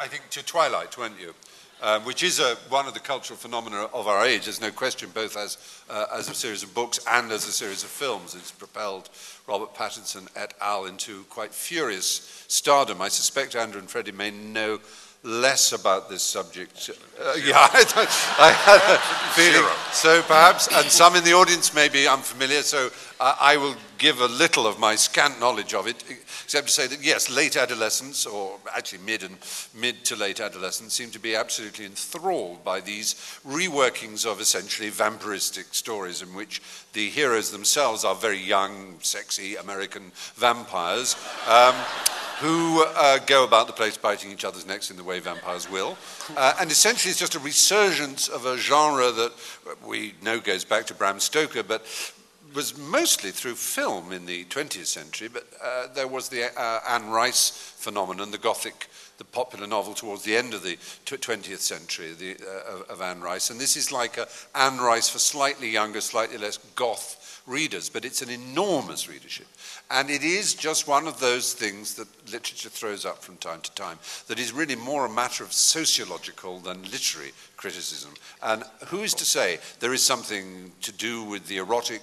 I think, to Twilight, weren't you? Which is one of the cultural phenomena of our age, there's no question, both as a series of books and as a series of films. It's propelled Robert Pattinson et al. Into quite furious stardom. I suspect Andrew and Freddie may know less about this subject. Yeah, I had a feeling. So perhaps, and some in the audience may be unfamiliar, so I will give a little of my scant knowledge of it, except to say that yes, late adolescents, or actually mid to late adolescents, seem to be absolutely enthralled by these reworkings of essentially vampiristic stories in which the heroes themselves are very young, sexy American vampires who go about the place biting each other's necks in the way vampires will. And essentially it's just a resurgence of a genre that we know goes back to Bram Stoker, but was mostly through film in the 20th century, but there was the Anne Rice phenomenon, the popular novel towards the end of the 20th century of Anne Rice. And this is like a Anne Rice for slightly younger, slightly less goth readers, but it's an enormous readership. And it is just one of those things that literature throws up from time to time that is really more a matter of sociological than literary criticism. And who is to say there is something to do with the erotic,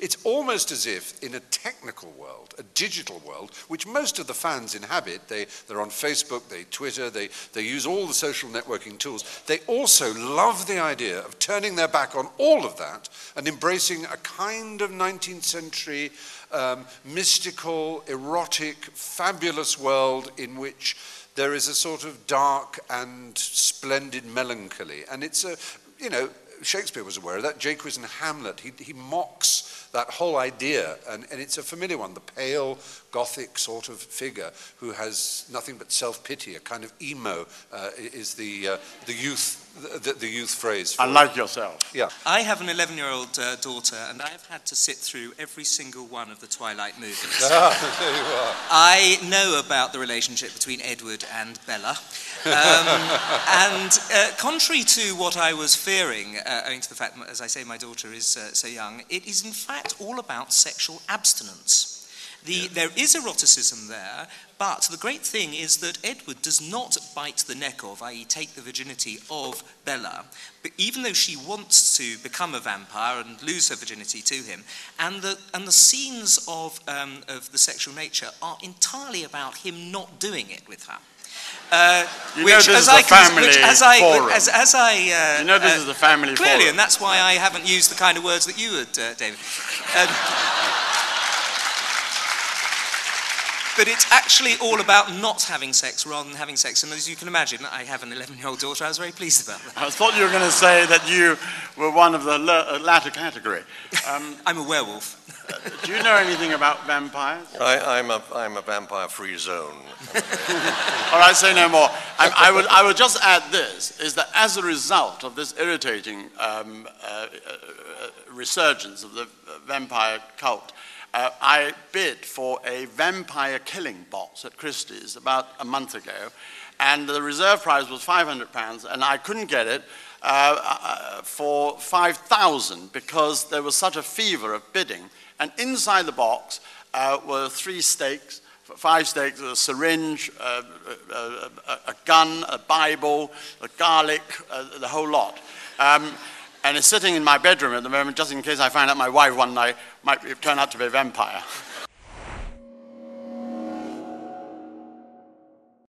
it's almost as if in a technical world, a digital world, which most of the fans inhabit, they're on Facebook, they Twitter, they use all the social networking tools, they also love the idea of turning their back on all of that and embracing a kind of 19th century mystical, erotic, fabulous world in which there is a sort of dark and splendid melancholy. And it's Shakespeare was aware of that. Jaques in Hamlet, he mocks that whole idea, and it's a familiar one, the pale, gothic sort of figure who has nothing but self-pity, a kind of emo is the youth phrase. Unlike yourself. Yeah. I have an 11-year-old daughter, and I have had to sit through every single one of the Twilight movies. There you are. I know about the relationship between Edward and Bella. And contrary to what I was fearing, owing to the fact, as I say, my daughter is so young, it is in fact all about sexual abstinence. There is eroticism there, but the great thing is that Edward does not bite the neck of, i.e. take the virginity of Bella, but even though she wants to become a vampire and lose her virginity to him, and the scenes of the sexual nature are entirely about him not doing it with her. You know this is a family forum. You know this is a family clearly, forum. and that's why I haven't used the kind of words that you would, David. But it's actually all about not having sex rather than having sex. And as you can imagine, I have an 11-year-old daughter. I was very pleased about that. I thought you were going to say that you were one of the latter category. I'm a werewolf. Do you know anything about vampires? I'm a vampire-free zone. All right, say no more. I would just add this, is that as a result of this irritating resurgence of the vampire cult, I bid for a vampire killing box at Christie's about a month ago, and the reserve price was £500, and I couldn't get it for £5,000 because there was such a fever of bidding. And inside the box were 5 stakes, a syringe, a gun, a Bible, a garlic, the whole lot. And it's sitting in my bedroom at the moment, just in case I find out my wife one night might turn out to be a vampire.